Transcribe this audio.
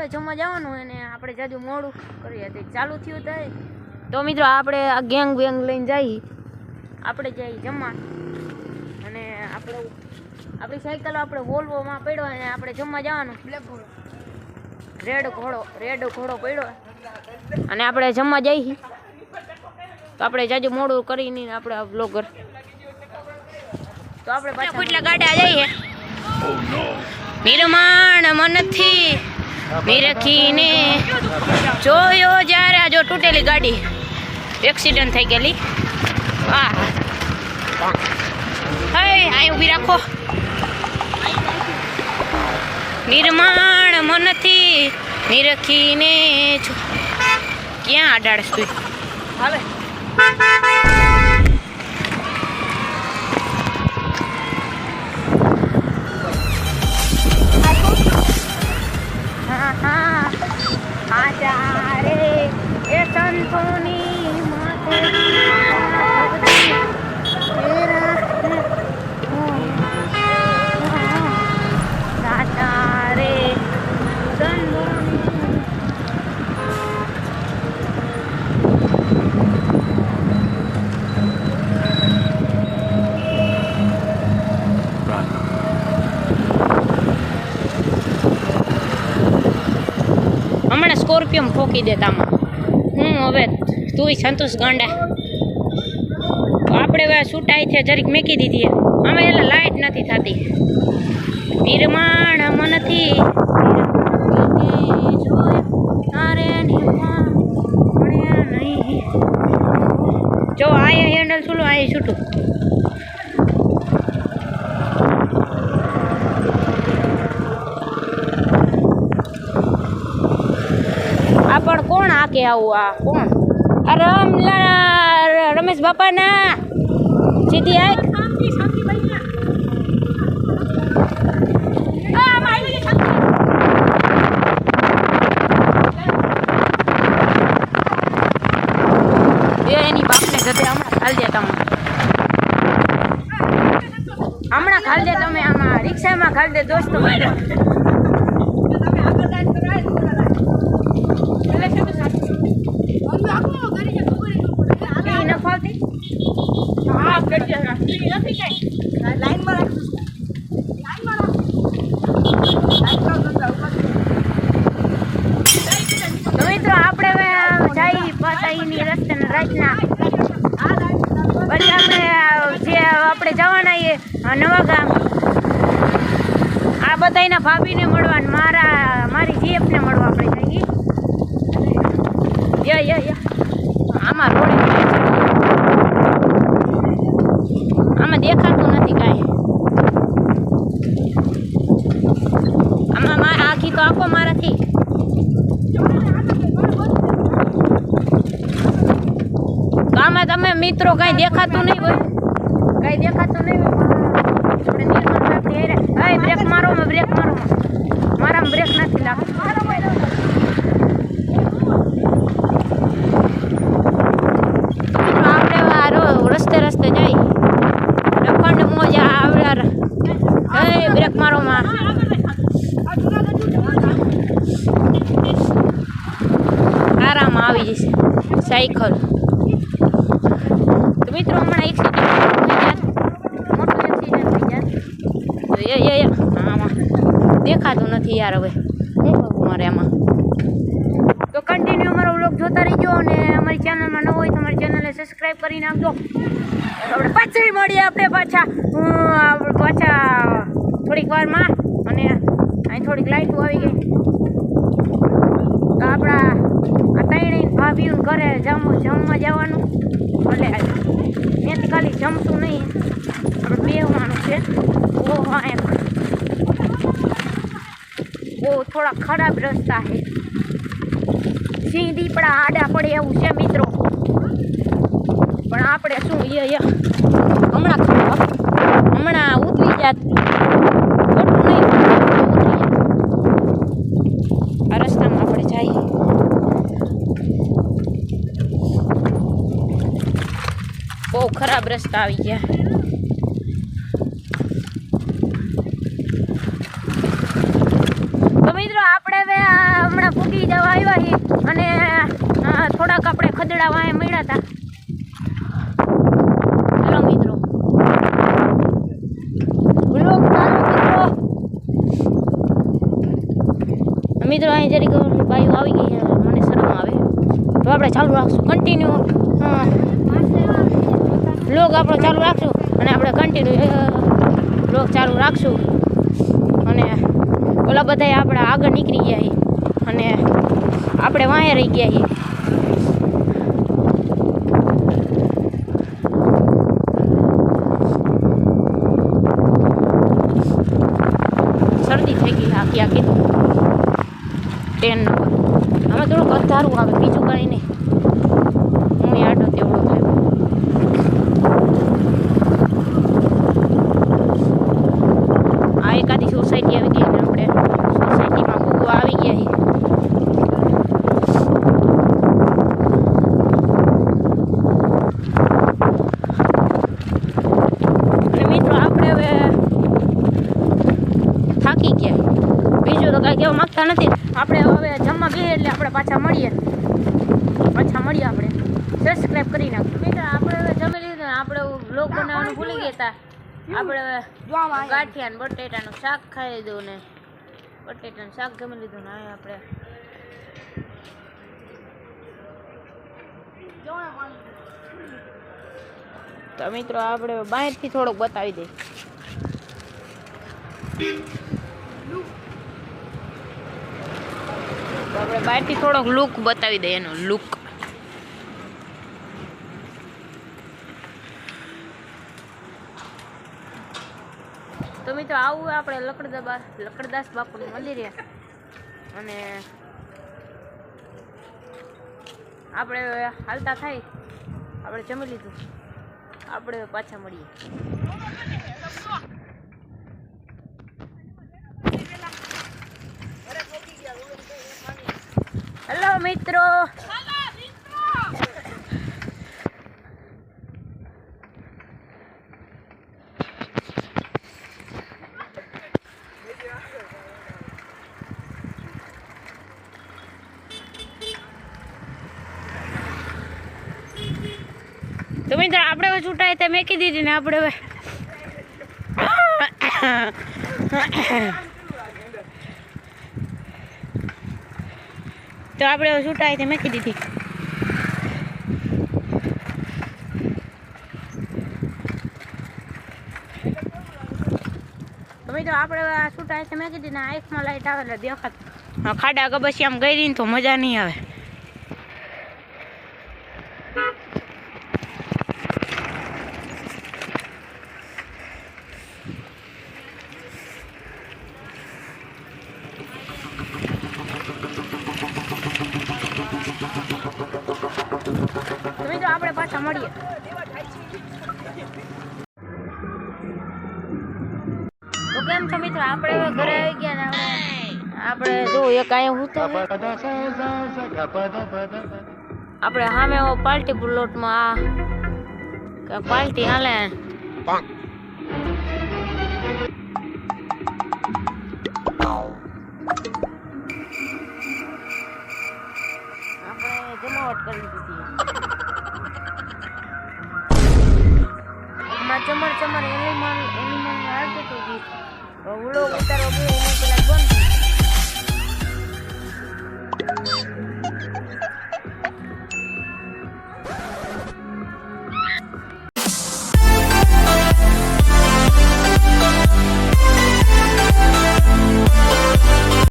આપણે જમવા જવાનું અને આપણે જાજુ મોડું કરીએ તે ચાલુ થયું થાય તો મિત્રો આપણે આ ગેંગ લઈને જઈએ આપણે જઈએ જમવા અને આપણી સાયકલ આપણે વોલ્વોમાં પડ્યો અને આપણે જમવા જવાનું રેડ ઘોડો પડ્યો અને આપણે જમવા જઈએ તો આપણે જાજુ મોડું કરીને આપણે આ બ્લોગર તો આપણે પાછા કેટલા ગાડા જઈએ નિર્માણ મનથી નિરખીને જોયો જ્યારે આ જો તૂટેલી ગાડી એક્સિડન્ટ થઈ ગયેલી વાહ હે અહીં ઊભી રાખો નિર્માણ મનથી નિરખીને ક્યાં અડાડશ તું હવે એ સંતોની માથે રાજા રે હમણાં સ્કોર્પિયો ઠોકી દેતામાં હું હવે તું સંતોષ ગાંડા તો આપણે હવે છૂટાઈ છે જરીક મેકી દીધી અમે એટલે લાઈટ નથી થતી નિર્માણ મનથી જો આ હેન્ડલ છૂલું આ છૂટું આ પણ કોણ આકે આવું આ કોણ રમેશ બાપા ના સીધી આંખ એની બાપને જતે હમણાં ખાલ દે તમે હમણાં ખાલ દે તમે આમાં રિક્ષામાં ખાલ દે દોસ્તો આપણે જવાના નવા ગામ આ બધાના ભાભીને મળવા મારી જીએફને મળવા આપણે જઈએ આમાં રોડે આમાં દેખાતું નથી કાંઈ આમાં આખી તો આપો મારાથી તો આમાં તમે મિત્રો કાંઈ દેખાતું નહીં હોય કઈ દેખાતું નહીં આપણે નિર્માણ સાહેબની હેરે હા બ્રેક મારો મારામાં બ્રેક નથી લાગતું આપણે રસ્તે જઈ અખંડ મોજા આવડાર હે બ્રેક મારો માં આરામ આવી જશે સાયકલ તો મિત્રો હમણાં આમાં દેખાતું નથી યાર હવે શું કરવું મારે આમાં તો કન્ટિન્યુ અમારો વ્લોગ જોતા રહીજો અને અમારી ચેનલમાં ન હોય તો અમારી ચેનલને સબસ્ક્રાઈબ કરી નાખજો આપણે પાછળ મળીએ આપણે પાછા થોડીક વારમાં અને અહીં થોડીક લાઈટો આવી ગઈ તો આપણા આ ત્રણેય ભાભીઓને ઘરે જમવા જવાનું ભલે ત્યાંથી ખાલી જમશું નહીં આપણે બેહવાનું છે वो थोड़ा खराब रास्ता है सीधी पड़ा आडा पड़े એવું છે મિત્રો પણ આપણે શું હમણાં ઉતરી જાત ખોટું નહીં ઉતરી જાત આ રસ્તામાં આપણે જઈએ બહુ ખરાબ રસ્તા આવી ગયા આપણે આવ્યા છીએ અને થોડાક આપણે ખદડા વાંહે મળ્યા હતા. હેલો મિત્રો, વ્લોગ ચાલુ મિત્રો અહીં જરી બાઈઓ આવી ગઈ છે, મને શરમ આવે તો આપણે ચાલુ રાખશું કન્ટિન્યુ. વ્લોગ આપણો ચાલુ રાખશું અને આપણે કન્ટિન્યુ વ્લોગ ચાલુ રાખશું. અને ઓલા બધા આપણે આગળ નીકળી ગયા છીએ અને આપણે વાંહે રહી ગયા છીએ. શરદી થઈ ગઈ આખી આખી ટ્રેન નંબર. આમાં થોડુંક અંધારું આવે, બીજું કાંઈ નહીં. હું આડો તેવડો થયો. આ એકાદી સોસાયટી આવી ગઈ ને આપણે સોસાયટીમાં બહુ આવી ગયા છીએ. અને મિત્રો આપણે હવે થાકી ગયા. બીજું તો કાંઈ કહેવા માગતા નથી. આપણે હવે જમવા બેસીએ એટલે આપણે પાછા મળીએ આપણે. સબસ્ક્રાઈબ કરી નાખો મિત્રો. આપણે હવે જમી લીધું. આપણે વ્લોગ બનાવવાનું ભૂલી ગયા હતા. આપણે હવે ગાંઠિયા ને બટેટાનું શાક ખાઈ લીધું ને બટેટાનું શાક જમી લીધું ને આપણે તો મિત્રો આપણે બહારથી થોડુંક બતાવી દઈએ. તો આપણે બહારથી થોડોક લુક બતાવી દઈએ, એનો લુક. તો મિત્રો આવું આપણે લકડદાસ બાપુનું મંદિર છે અને આપણે હાલતા થાય. આપણે જમી લીધું, આપણે પાછા મળીએ. હેલો મિત્રો, તો મિત્રો આપણે હવે છૂટાય તે મેકી દીધી ને આપણે હવે તો આપણે હવે છૂટાય તે મેકી દીધી. તો મિત્રો આપણે છૂટાય તે મેકી દીધી ને આંખમાં લાઈટ આવે એટલે દેખાત. ખાડા ગબસી આમ ગઈ ને તો મજા નહીં આવે. મિત્રો આપણે પાછા મળીએ. તો કેમ છો મિત્રો, આપણે ઘરે આવી ગયા ને આપણે જો એક અહીંયા હું તો આપણે સામે પાર્ટી પ્લોટમાં પાર્ટી હાલે. જમાવટ કરી દીધી. ચમર એનિમલ હાલતું હતું ગીત. વ્લોગ ઉતારવા